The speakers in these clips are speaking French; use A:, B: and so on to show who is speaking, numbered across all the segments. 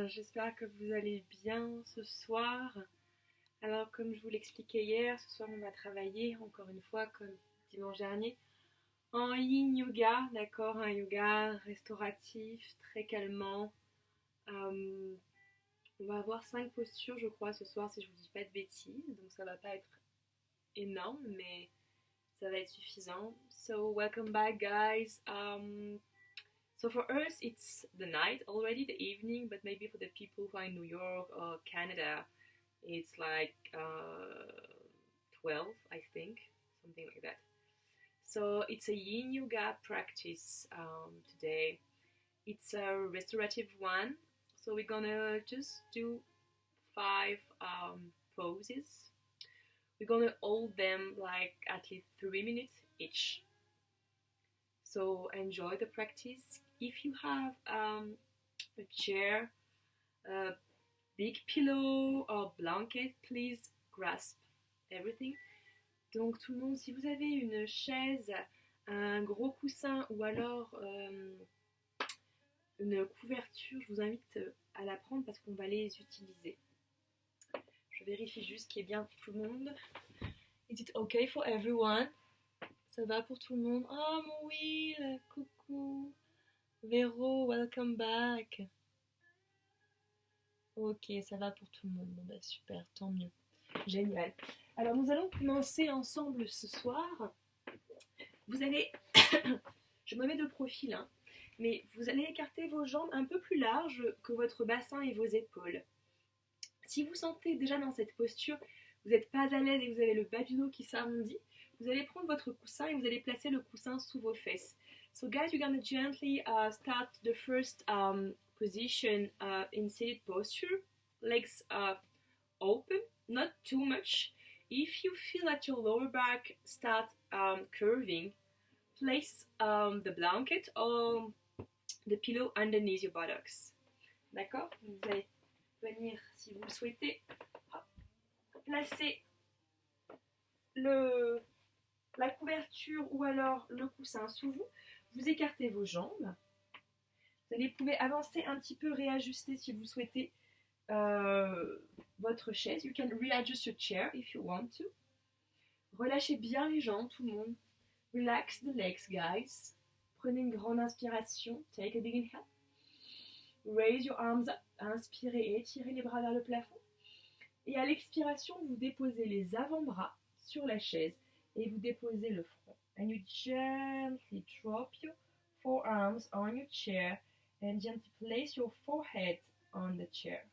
A: j'espère que vous allez bien ce soir. Alors comme je vous l'expliquais hier, ce soir on va travailler encore une fois comme dimanche dernier en yin yoga, d'accord, un yoga restauratif, très calmant. Euh, on va avoir 5 postures je crois ce soir si je vous dis pas de bêtises, donc ça va pas être énorme mais ça va être suffisant. So welcome back guys. So for us, it's the night already, the evening, but maybe for the people who are in New York or Canada, it's like 12, I think, something like that. So it's a yin yoga practice today. It's a restorative one. So we're gonna just do 5 poses. We're gonna hold them like at least 3 minutes each. So enjoy the practice. If you have a chair, a big pillow or blanket, please grasp everything. Donc tout le monde, si vous avez une chaise, un gros coussin ou alors une couverture, je vous invite à la prendre parce qu'on va les utiliser. Je vérifie juste qu'il y ait bien pour tout le monde. Is it okay for everyone? Ça va pour tout le monde? Oh mon Will, coucou. Véro, welcome back. Ok, ça va pour tout le monde. Bon bah super, tant mieux. Génial. Alors nous allons commencer ensemble ce soir. Vous allez, je me mets de profil, hein, mais vous allez écarter vos jambes un peu plus larges que votre bassin et vos épaules. Si vous sentez déjà dans cette posture, vous n'êtes pas à l'aise et vous avez le bas du dos qui s'arrondit, vous allez prendre votre coussin et vous allez placer le coussin sous vos fesses. So guys, you're gonna gently start the first position in seated posture. Legs open, not too much. If you feel that your lower back start curving, place the blanket or the pillow underneath your buttocks. D'accord? Vous allez venir, si vous le souhaitez, placer la couverture ou alors le coussin sous vous. Vous écartez vos jambes. Vous pouvez avancer un petit peu, réajuster si vous souhaitez votre chaise. You can readjust your chair if you want to. Relâchez bien les jambes, tout le monde. Relax the legs, guys. Prenez une grande inspiration. Take a big inhale. Raise your arms up. Inspirez et étirez les bras vers le plafond. Et à l'expiration, vous déposez les avant-bras sur la chaise et vous déposez le front. And you gently drop your forearms on your chair and gently place your forehead on the chair.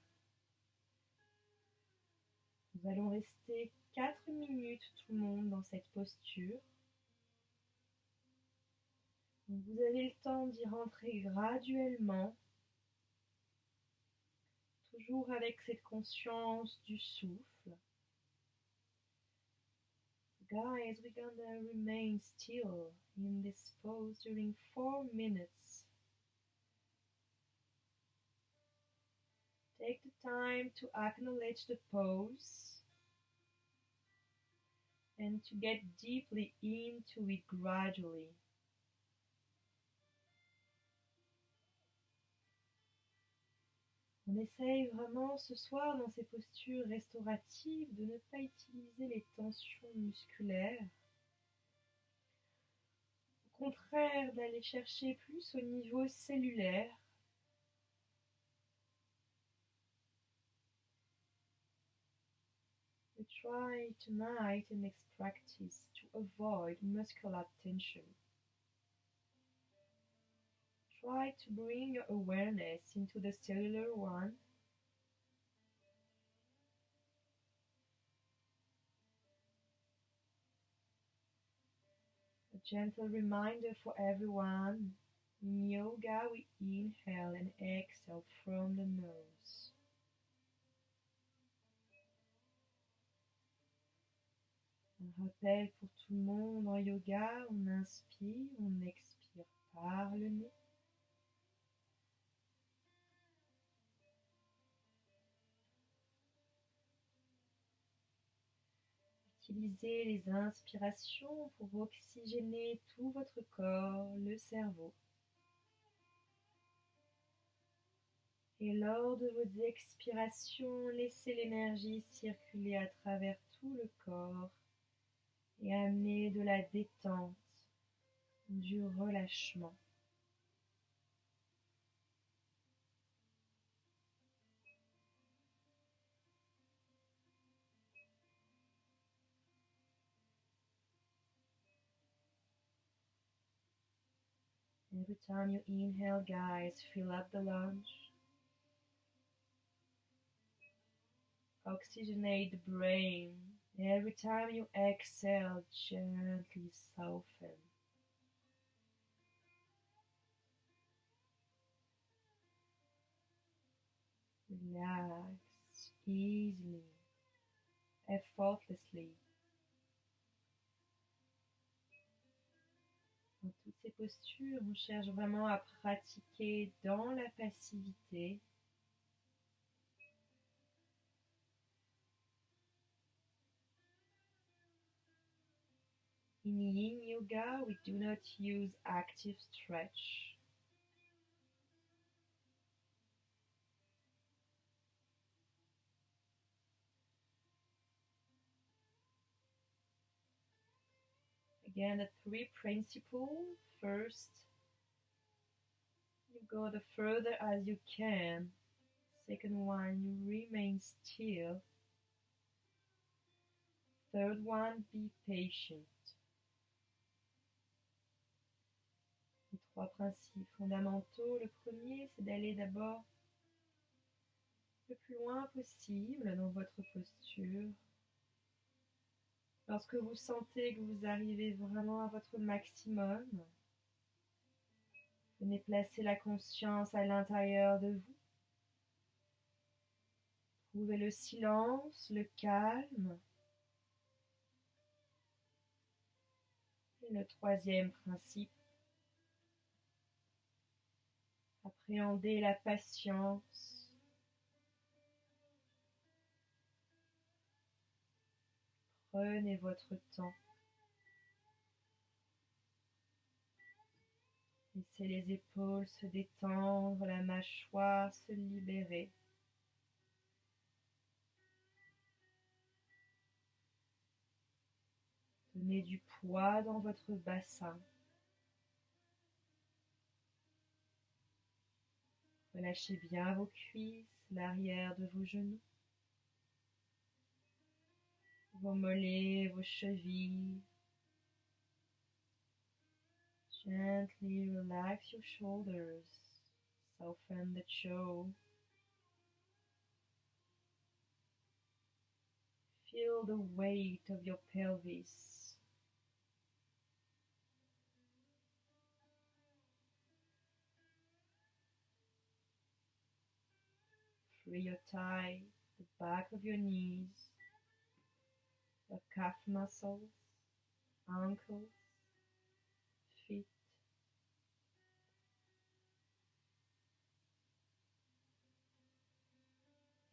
A: Nous allons rester 4 minutes tout le monde dans cette posture. Vous avez le temps d'y rentrer graduellement, toujours avec cette conscience du souffle. Guys, we're gonna remain still in this pose during 4 minutes. Take the time to acknowledge the pose and to get deeply into it gradually. On essaye vraiment ce soir dans ces postures restauratives de ne pas utiliser les tensions musculaires. Au contraire, d'aller chercher plus au niveau cellulaire. We try tonight in this practice to avoid muscular tension. Try to bring your awareness into the cellular one. A gentle reminder for everyone. In yoga, we inhale and exhale from the nose. Un rappel pour tout le monde en yoga, on inspire, on expire par le nez. Utilisez les inspirations pour oxygéner tout votre corps, le cerveau. Et lors de vos expirations, laissez l'énergie circuler à travers tout le corps et amener de la détente, du relâchement. Every time you inhale, guys, fill up the lungs. Oxygenate the brain. Every time you exhale, gently soften. Relax easily, effortlessly. Dans toutes ces postures, on cherche vraiment à pratiquer dans la passivité. In Yin Yoga, we do not use active stretch. Again, the three principles. First, you go the further as you can. Second one, you remain still. Third one, be patient. Les trois principes fondamentaux. Le premier, c'est d'aller d'abord le plus loin possible dans votre posture. Lorsque vous sentez que vous arrivez vraiment à votre maximum, venez placer la conscience à l'intérieur de vous. Trouvez le silence, le calme. Et le troisième principe, appréhendez la patience. Prenez votre temps. Laissez les épaules se détendre, la mâchoire se libérer. Donnez du poids dans votre bassin. Relâchez bien vos cuisses, l'arrière de vos genoux, vos mollets, vos chevilles. Gently relax your shoulders, soften the jaw. Feel the weight of your pelvis. Free your thigh, the back of your knees, your calf muscles, ankles, feet.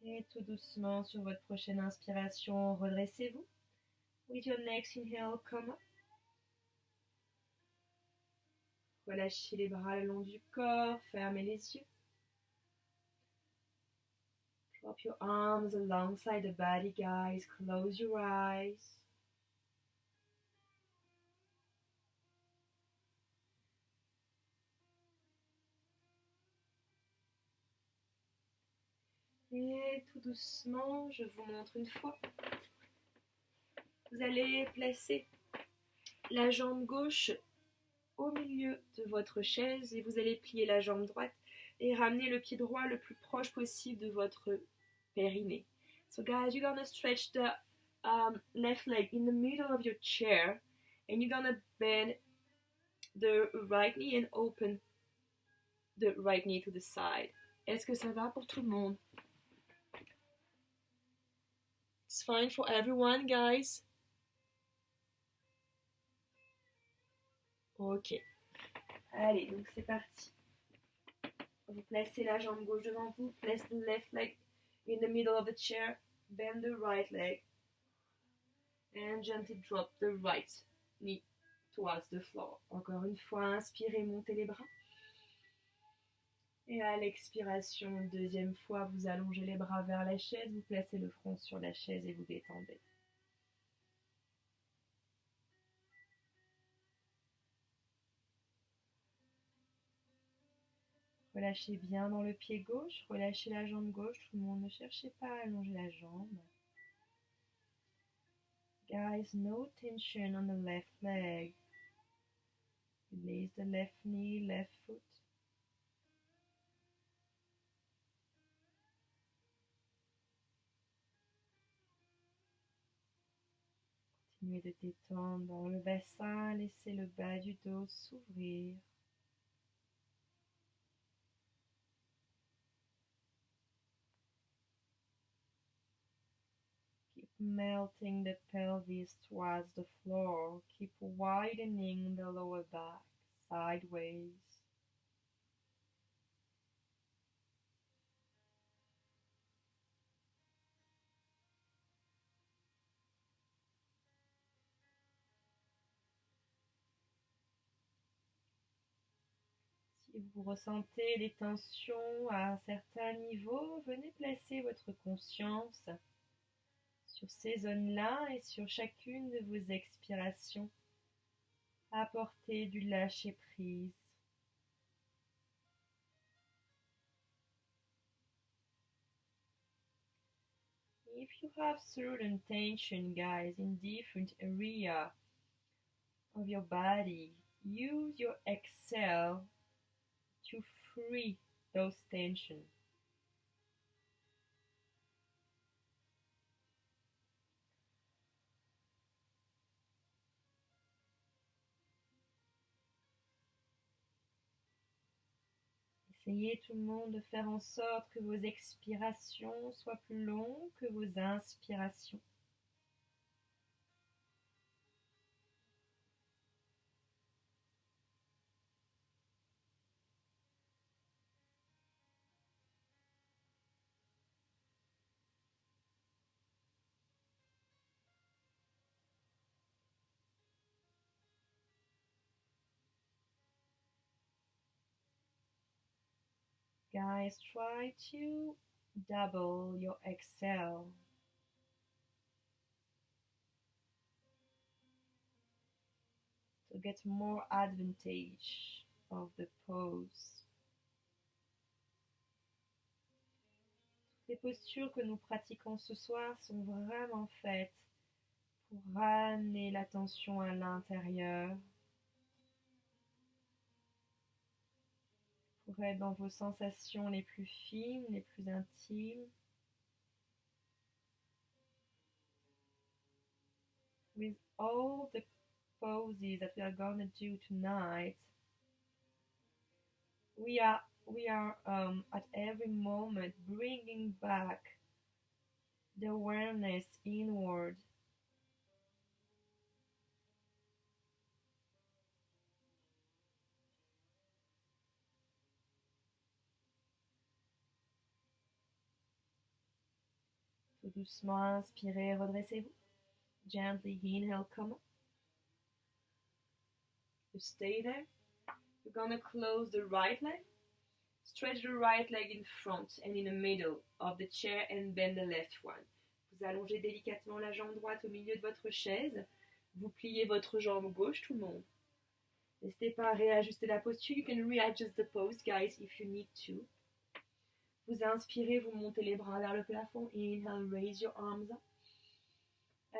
A: Et tout doucement sur votre prochaine inspiration, redressez-vous. With your next inhale, come up. Relâchez les bras le long du corps, fermez les yeux. Drop your arms alongside the body, guys. Close your eyes. Et tout doucement, je vous montre une fois. Vous allez placer la jambe gauche au milieu de votre chaise et vous allez plier la jambe droite et ramener le pied droit le plus proche possible de votre périnée. So guys, you're gonna stretch the left leg in the middle of your chair and you're gonna bend the right knee and open the right knee to the side. Est-ce que ça va pour tout le monde? It's fine for everyone, guys. Ok. Allez, donc c'est parti. Vous placez la jambe gauche devant vous. Place the left leg in the middle of the chair. Bend the right leg. And gently drop the right knee towards the floor. Encore une fois, inspirez, montez les bras. Et à l'expiration, deuxième fois, vous allongez les bras vers la chaise, vous placez le front sur la chaise et vous détendez. Relâchez bien dans le pied gauche, relâchez la jambe gauche, tout le monde, ne cherchez pas à allonger la jambe. Guys, no tension on the left leg. Release the left knee, left foot. Continuez de détendre dans le bassin, laissez le bas du dos s'ouvrir. Keep melting the pelvis towards the floor. Keep widening the lower back sideways. Si vous ressentez des tensions à un certain niveau, venez placer votre conscience sur ces zones-là et sur chacune de vos expirations. Apportez du lâcher-prise. If you have certain tension, guys, in different area of your body, use your exhale to free those tensions. Essayez tout le monde de faire en sorte que vos expirations soient plus longues que vos inspirations. Guys, try to double your exhale. To get more advantage of the pose. Les postures que nous pratiquons ce soir sont vraiment faites pour ramener l'attention à l'intérieur, pour être dans vos sensations les plus fines, les plus intimes. With all the poses that we are gonna do tonight, we are at every moment bringing back the awareness inward. Tout doucement, inspirez, redressez-vous. Gently inhale, come up. You stay there. You're gonna close the right leg. Stretch the right leg in front and in the middle of the chair and bend the left one. Vous allongez délicatement la jambe droite au milieu de votre chaise. Vous pliez votre jambe gauche, tout le monde. N'hésitez pas à réajuster la posture. You can readjust the pose, guys, if you need to. Vous inspirez, vous montez les bras vers le plafond. Inhale, raise your arms up.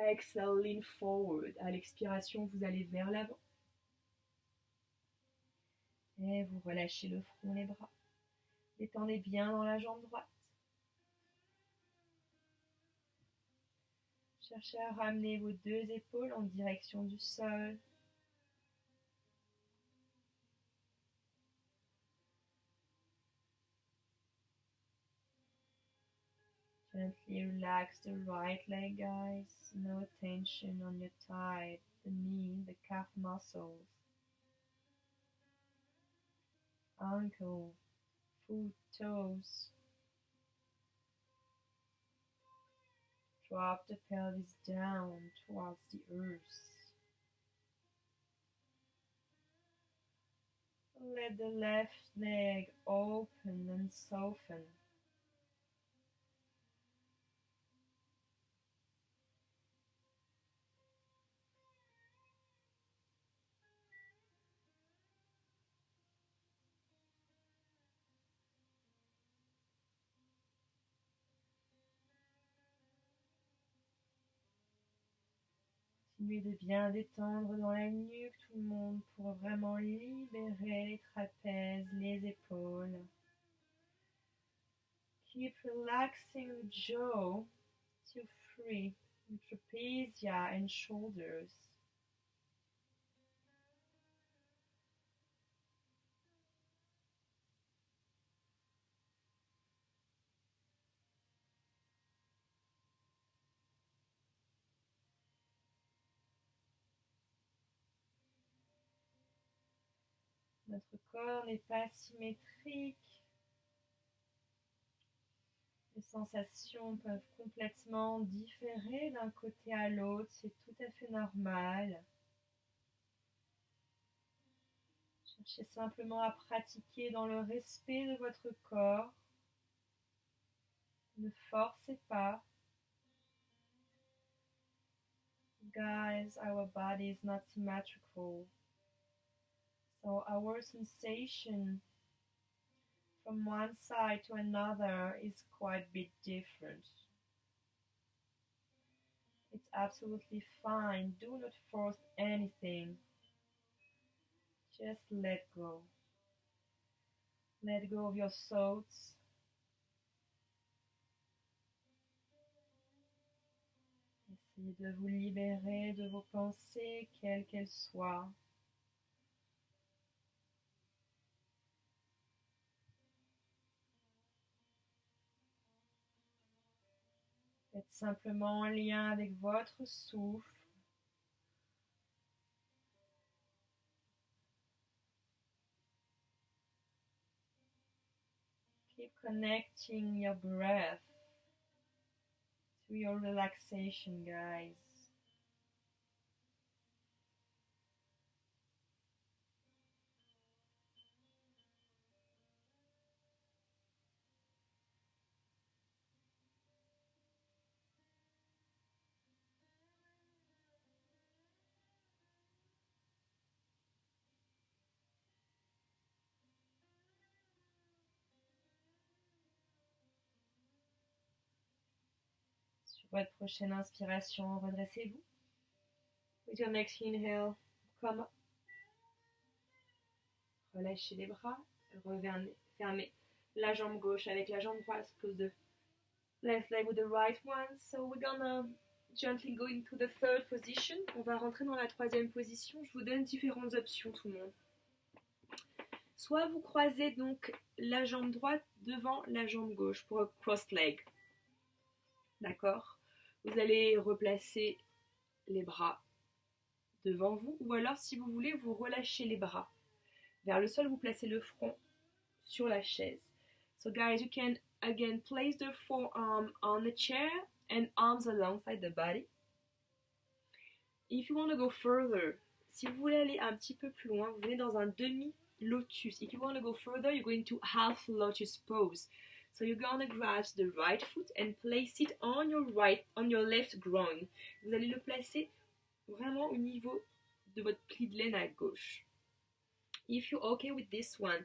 A: Exhale, lean forward. À l'expiration, vous allez vers l'avant. Et vous relâchez le front, les bras. Détendez bien dans la jambe droite. Cherchez à ramener vos deux épaules en direction du sol. Gently relax the right leg, guys. No tension on your thigh, the knee, the calf muscles. Ankle, foot, toes. Drop the pelvis down towards the earth. Let the left leg open and soften. Continuez de bien détendre dans la nuque tout le monde pour vraiment libérer les trapèzes, les épaules. Keep relaxing the jaw to free the trapezia and shoulders. Notre corps n'est pas symétrique. Les sensations peuvent complètement différer d'un côté à l'autre, c'est tout à fait normal. Cherchez simplement à pratiquer dans le respect de votre corps. Ne forcez pas. Guys, our body is not symmetrical. So our sensation from one side to another is quite a bit different. It's absolutely fine. Do not force anything. Just let go. Let go of your thoughts. Essayez de vous libérer de vos pensées, quelles qu'elles soient. Faites simplement un lien avec votre souffle. Keep connecting your breath to your relaxation, guys. Sur votre prochaine inspiration, redressez-vous. With your next inhale, come up. Relâchez les bras, fermez la jambe gauche avec la jambe droite, close the left leg with the right one. So we're gonna gently go into the third position. On va rentrer dans la troisième position. Je vous donne différentes options tout le monde. Soit vous croisez donc la jambe droite devant la jambe gauche pour un cross leg. D'accord? Vous allez replacer les bras devant vous, ou alors si vous voulez, vous relâchez les bras vers le sol, vous placez le front sur la chaise. So guys, you can again place the forearm on the chair and arms alongside the body. If you want to go further, si vous voulez aller un petit peu plus loin, vous venez dans un demi-lotus. If you want to go further, you're going to half lotus pose. So you're gonna grasp the right foot and place it on your left groin. Vous allez le placer vraiment au niveau de votre pli de laine à gauche. If you're okay with this one,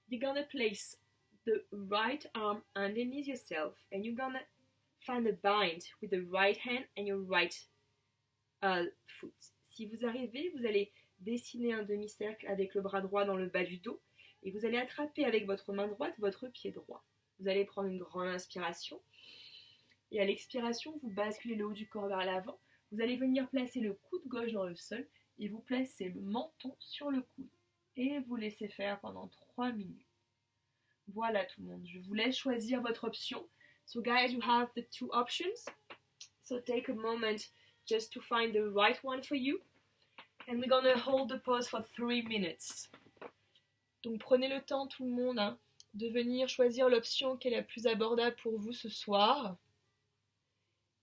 A: you're gonna place the right arm underneath yourself and you're gonna find a bind with the right hand and your right foot. Si vous arrivez, vous allez dessiner un demi-cercle avec le bras droit dans le bas du dos et vous allez attraper avec votre main droite votre pied droit. Vous allez prendre une grande inspiration et à l'expiration, vous basculez le haut du corps vers l'avant. Vous allez venir placer le coude gauche dans le sol et vous placez le menton sur le coude. Et vous laissez faire pendant 3 minutes. Voilà tout le monde, je vous laisse choisir votre option. So guys, you have the two options. So take a moment just to find the right one for you. And we're gonna hold the pose for 3 minutes. Donc prenez le temps tout le monde de venir choisir l'option qui est la plus abordable pour vous ce soir.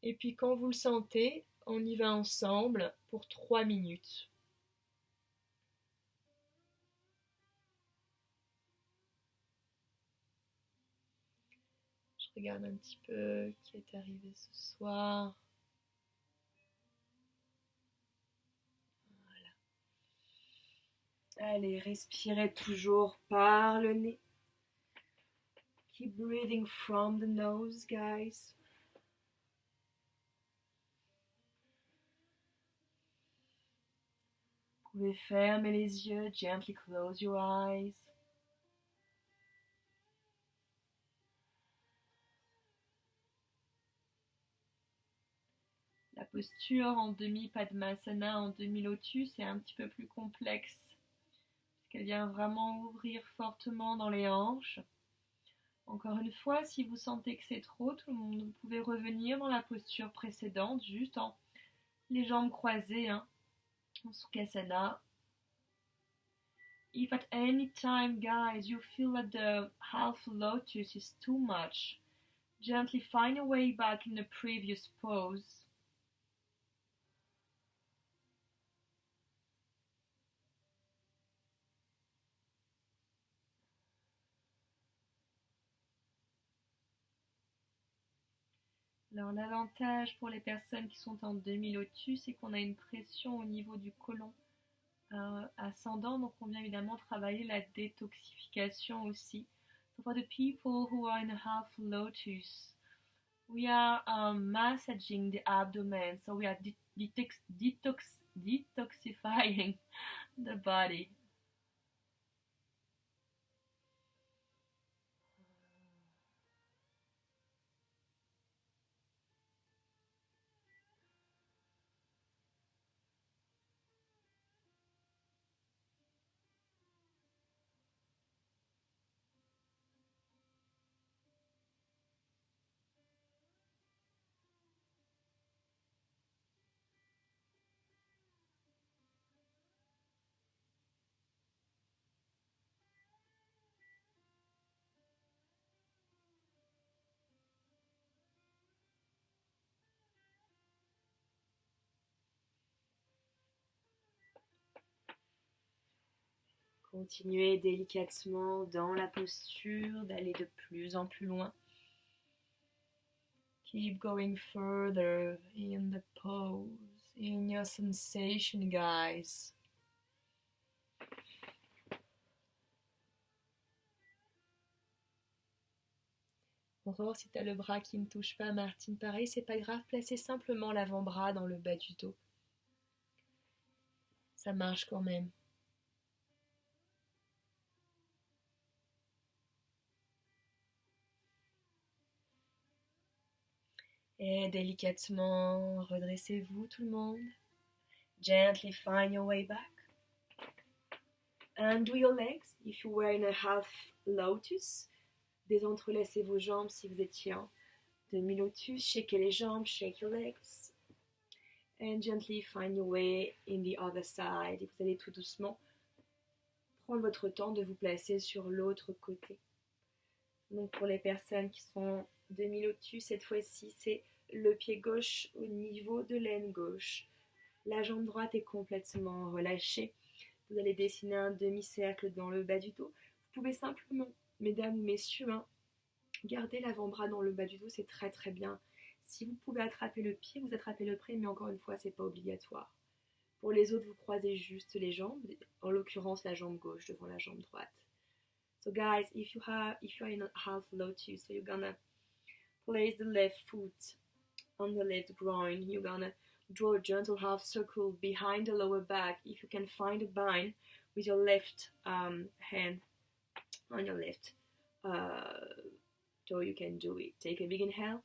A: Et puis quand vous le sentez, on y va ensemble pour 3 minutes. Je regarde un petit peu qui est arrivé ce soir. Voilà. Allez, respirez toujours par le nez. Keep breathing from the nose, guys. Vous pouvez fermer les yeux. Gently close your eyes. La posture en demi-padmasana, en demi-lotus est un petit peu plus complexe. Parce qu'elle vient vraiment ouvrir fortement dans les hanches. Encore une fois, si vous sentez que c'est trop, tout le monde, vous pouvez revenir dans la posture précédente, juste en les jambes croisées, en Sukhasana. If at any time, guys, you feel that the half lotus is too much, gently find your way back in the previous pose. Alors l'avantage pour les personnes qui sont en demi-lotus, c'est qu'on a une pression au niveau du côlon ascendant, donc on vient évidemment travailler la détoxification aussi. So for the people who are in a half lotus, we are massaging the abdomen, so we are detoxifying the body. Continuez délicatement dans la posture d'aller de plus en plus loin. Keep going further in the pose, in your sensation, guys. Aurore, si tu as le bras qui ne touche pas, Martine, pareil, c'est pas grave, placez simplement l'avant-bras dans le bas du dos. Ça marche quand même. Et délicatement, redressez-vous tout le monde. Gently find your way back. And do your legs. If you were in a half lotus, désentrelacez vos jambes si vous étiez en demi-lotus. Shakez les jambes, shake your legs. And gently find your way in the other side. Et vous allez tout doucement prendre votre temps de vous placer sur l'autre côté. Donc pour les personnes qui sont demi-lotus, cette fois-ci, c'est le pied gauche au niveau de l'aine gauche. La jambe droite est complètement relâchée. Vous allez dessiner un demi-cercle dans le bas du dos. Vous pouvez simplement, mesdames ou messieurs, garder l'avant-bras dans le bas du dos, c'est très très bien. Si vous pouvez attraper le pied, vous attrapez le pied, mais encore une fois, c'est pas obligatoire. Pour les autres, vous croisez juste les jambes, en l'occurrence la jambe gauche devant la jambe droite. So guys, if you're in a half lotus, so you're gonna place the left foot on the left groin. You're gonna draw a gentle half circle behind the lower back. If you can find a bind with your left hand on your left toe, you can do it. Take a big inhale,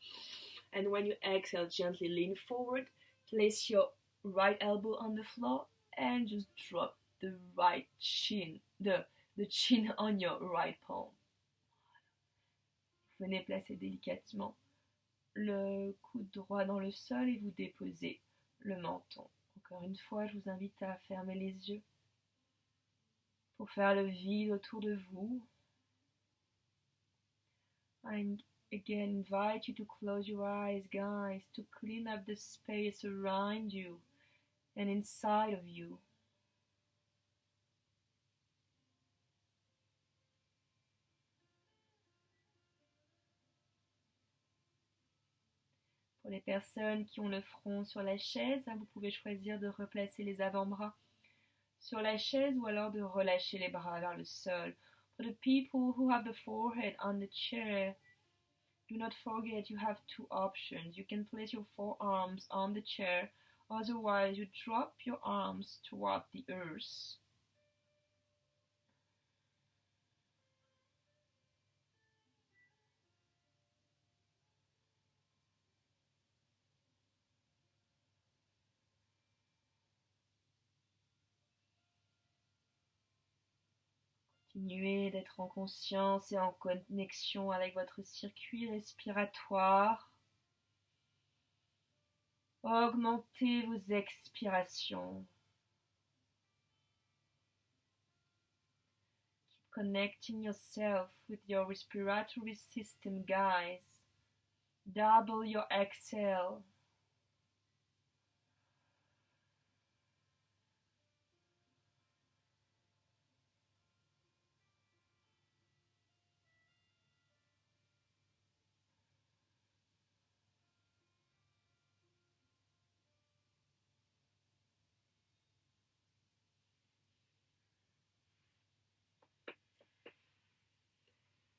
A: and when you exhale, gently lean forward. Place your right elbow on the floor and just drop the right chin, the chin on your right palm. Venez placer délicatement le coude droit dans le sol et vous déposez le menton. Encore une fois, je vous invite à fermer les yeux pour faire le vide autour de vous. I again invite you to close your eyes, guys, to clean up the space around you and inside of you. Pour les personnes qui ont le front sur la chaise, vous pouvez choisir de replacer les avant-bras sur la chaise ou alors de relâcher les bras vers le sol. For the people who have the forehead on the chair, do not forget you have two options. You can place your forearms on the chair, otherwise you drop your arms toward the earth. Continuez d'être en conscience et en connexion avec votre circuit respiratoire. Augmentez vos expirations. Keep connecting yourself with your respiratory system, guys. Double your exhale.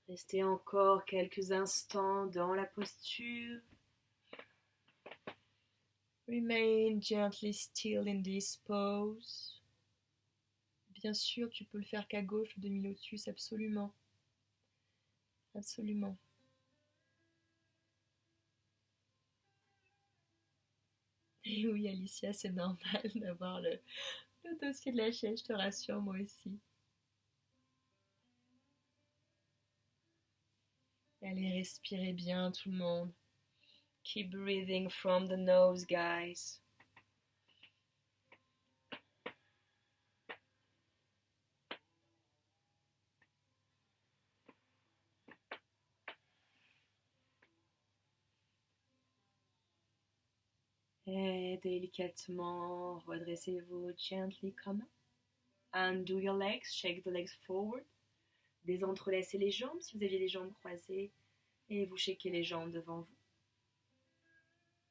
A: Restez encore quelques instants dans la posture. Remain gently still in this pose. Bien sûr, tu peux le faire qu'à gauche, le demi-lotus, absolument. Absolument. Et oui, Alicia, c'est normal d'avoir le dossier de la chaise, je te rassure, moi aussi. Allez, respirez bien, tout le monde. Keep breathing from the nose, guys. Et délicatement, redressez-vous gently comme. Undo your legs, shake the legs forward. Désentrelacez les jambes si vous aviez les jambes croisées et vous shakez les jambes devant vous.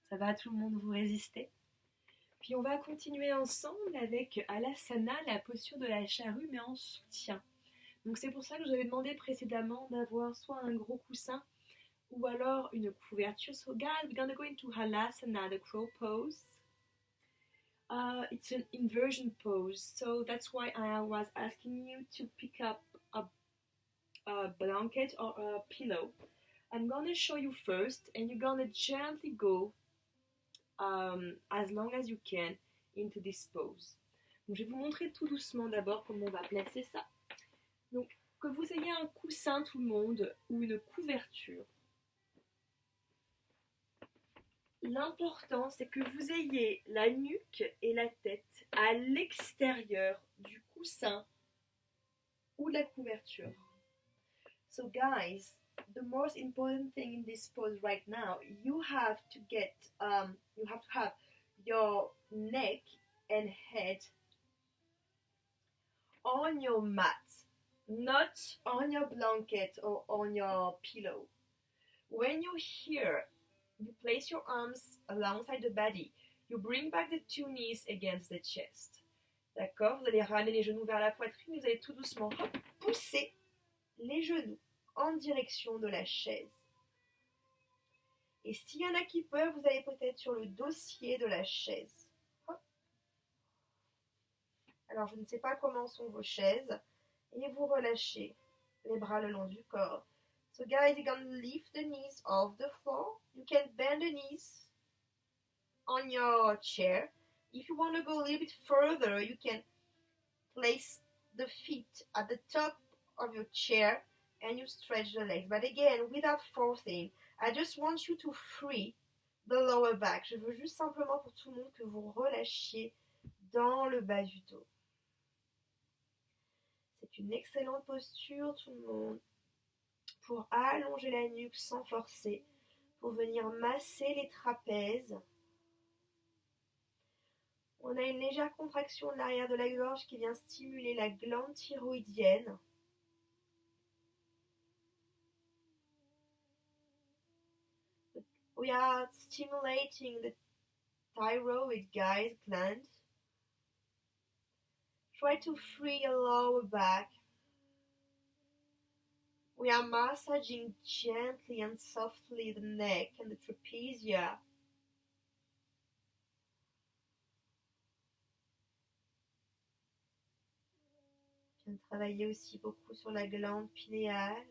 A: Ça va, tout le monde, vous résistez? Puis on va continuer ensemble avec Alasana, la posture de la charrue, mais en soutien. Donc c'est pour ça que je vous avais demandé précédemment d'avoir soit un gros coussin ou alors une couverture. So guys, we're gonna go into Halasana, the crow pose. It's an inversion pose, so that's why I was asking you to pick up a blanket or a pillow. I'm gonna show you first, and you're gonna gently go as long as you can into this pose. Donc, je vais vous montrer tout doucement d'abord comment on va placer ça. Donc, que vous ayez un coussin tout le monde ou une couverture, l'important c'est que vous ayez la nuque et la tête à l'extérieur du coussin ou de la couverture. So guys, the most important thing in this pose right now, you have to have your neck and head on your mat, not on your blanket or on your pillow. When you're here, you place your arms alongside the body. You bring back the two knees against the chest. D'accord? Vous allez ramener les genoux vers la poitrine. Vous allez tout doucement pousser les genoux en direction de la chaise. Et s'il y en a qui peuvent, vous allez peut-être sur le dossier de la chaise. Hop. Alors, je ne sais pas comment sont vos chaises. Et vous relâchez les bras le long du corps. So guys, you're going to lift the knees off the floor. You can bend the knees on your chair. If you want to go a little bit further, you can place the feet at the top of your chair and you stretch the legs. But again, without forcing, I just want you to free the lower back. Je veux juste simplement pour tout le monde que vous relâchiez dans le bas du dos. C'est une excellente posture, tout le monde, pour allonger la nuque sans forcer, pour venir masser les trapèzes. On a une légère contraction de l'arrière de la gorge qui vient stimuler la glande thyroïdienne.
B: We are stimulating the thyroid gland. Try to free your lower back. We are massaging gently and softly the neck and the trapezia. On vient travailler aussi beaucoup sur la glande pinéale.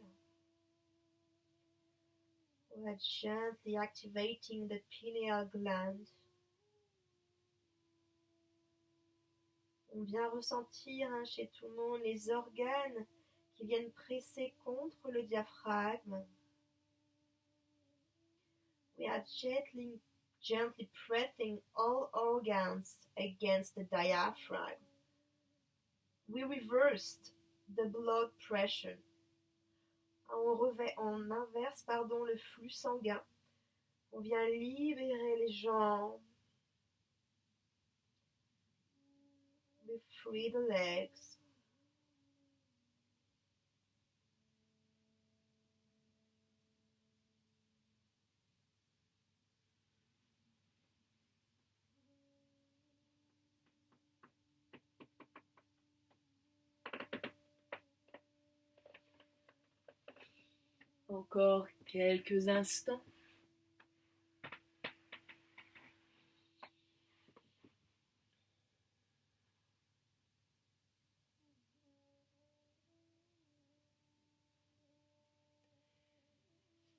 B: We are gently activating the pineal gland. On vient ressentir chez tout le monde les organes qui viennent presser contre le diaphragme. We are gently pressing all organs against the diaphragm. We reversed the blood pressure. On inverse le flux sanguin. On vient libérer les jambes. We free the legs.
A: Encore quelques instants.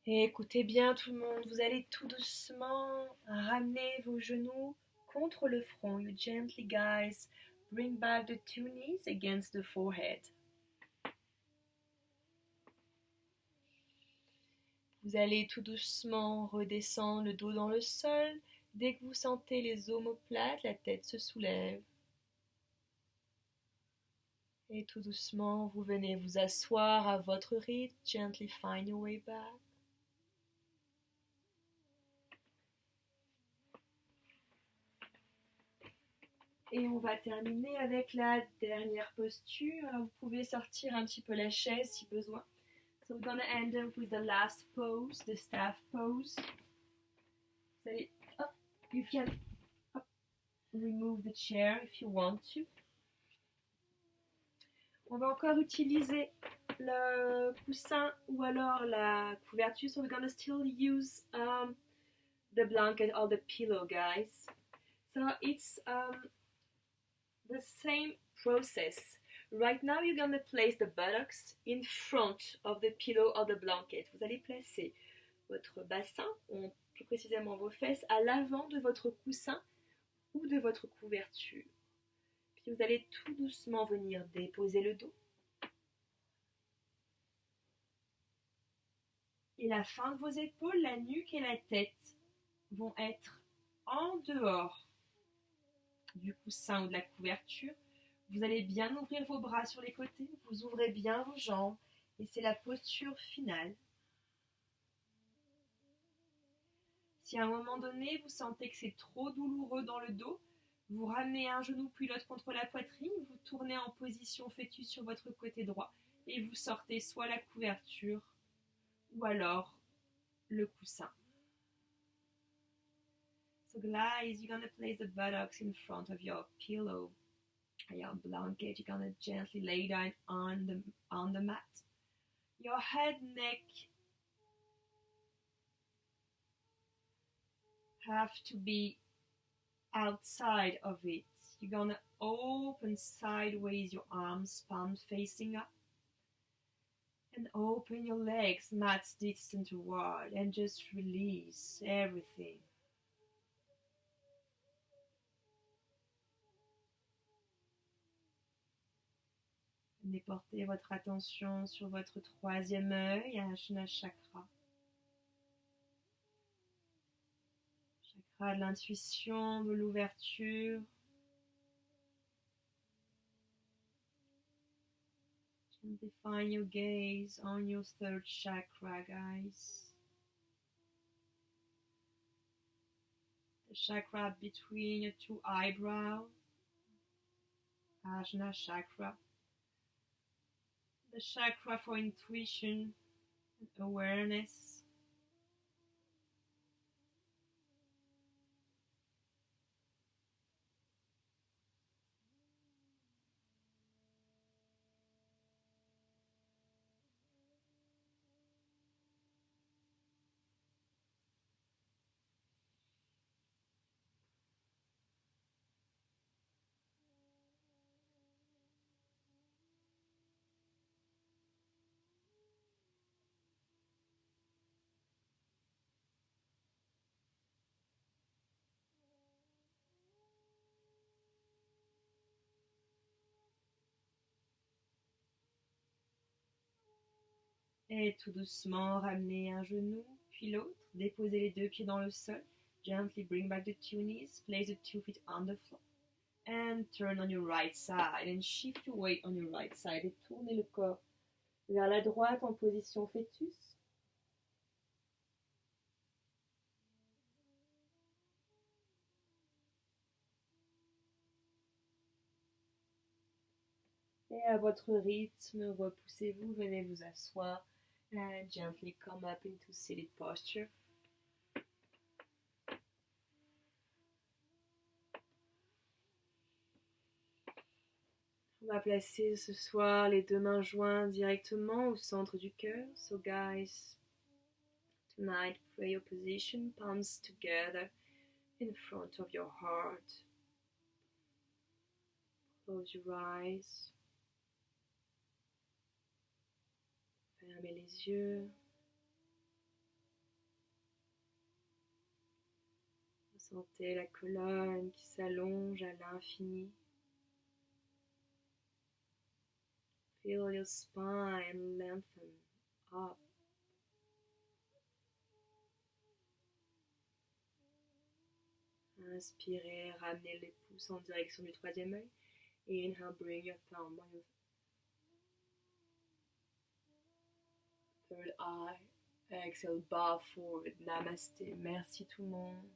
A: Et écoutez bien tout le monde, vous allez tout doucement ramener vos genoux contre le front. You gently, guys, bring back the two knees against the forehead. Vous allez tout doucement redescendre le dos dans le sol. Dès que vous sentez les omoplates, la tête se soulève. Et tout doucement, vous venez vous asseoir à votre rythme. Gently find your way back. Et on va terminer avec la dernière posture. Alors vous pouvez sortir un petit peu la chaise si besoin. So we're gonna end up with the last pose, the staff pose. Vous allez, you can remove the chair if you want to. On va encore utiliser le coussin ou alors la couverture. So we're gonna still use the blanket or the pillow, guys. So it's the same process. Right now, you're going to place the buttocks in front of the pillow or the blanket. Vous allez placer votre bassin, ou plus précisément vos fesses, à l'avant de votre coussin ou de votre couverture. Puis vous allez tout doucement venir déposer le dos. Et la fin de vos épaules, la nuque et la tête vont être en dehors du coussin ou de la couverture. Vous allez bien ouvrir vos bras sur les côtés, vous ouvrez bien vos jambes et c'est la posture finale. Si à un moment donné vous sentez que c'est trop douloureux dans le dos, vous ramenez un genou puis l'autre contre la poitrine, vous tournez en position fœtus sur votre côté droit et vous sortez soit la couverture ou alors le coussin. So guys, you're gonna place the buttocks in front of your pillow. Your blanket, you're gonna gently lay down on the mat. Your head, neck have to be outside of it. You're gonna open sideways your arms, palms facing up. And open your legs, mat distant wide, and just release everything. Venez porter votre attention sur votre troisième œil, Ajna Chakra. Chakra de l'intuition, de l'ouverture. Gently find your gaze on your third chakra, guys. The chakra between your two eyebrows, Ajna Chakra. The chakra for intuition and awareness. Et tout doucement, ramenez un genou, puis l'autre. Déposez les deux pieds dans le sol. Gently bring back the two knees. Place the 2 feet on the floor. And turn on your right side. And shift your weight on your right side. Et tournez le corps vers la droite en position fœtus. Et à votre rythme, repoussez-vous, venez vous asseoir. And gently come up into seated posture. On va placer ce soir les deux mains jointes directement au centre du cœur. So guys, tonight pray your position, palms together in front of your heart. Close your eyes. Fermez les yeux. Sentez la colonne qui s'allonge à l'infini. Feel your spine lengthen up. Inspirez, ramenez les pouces en direction du troisième œil. Inhale, bring your thumb on your third eye. Exhale, bow forward. Namaste. Merci tout le monde.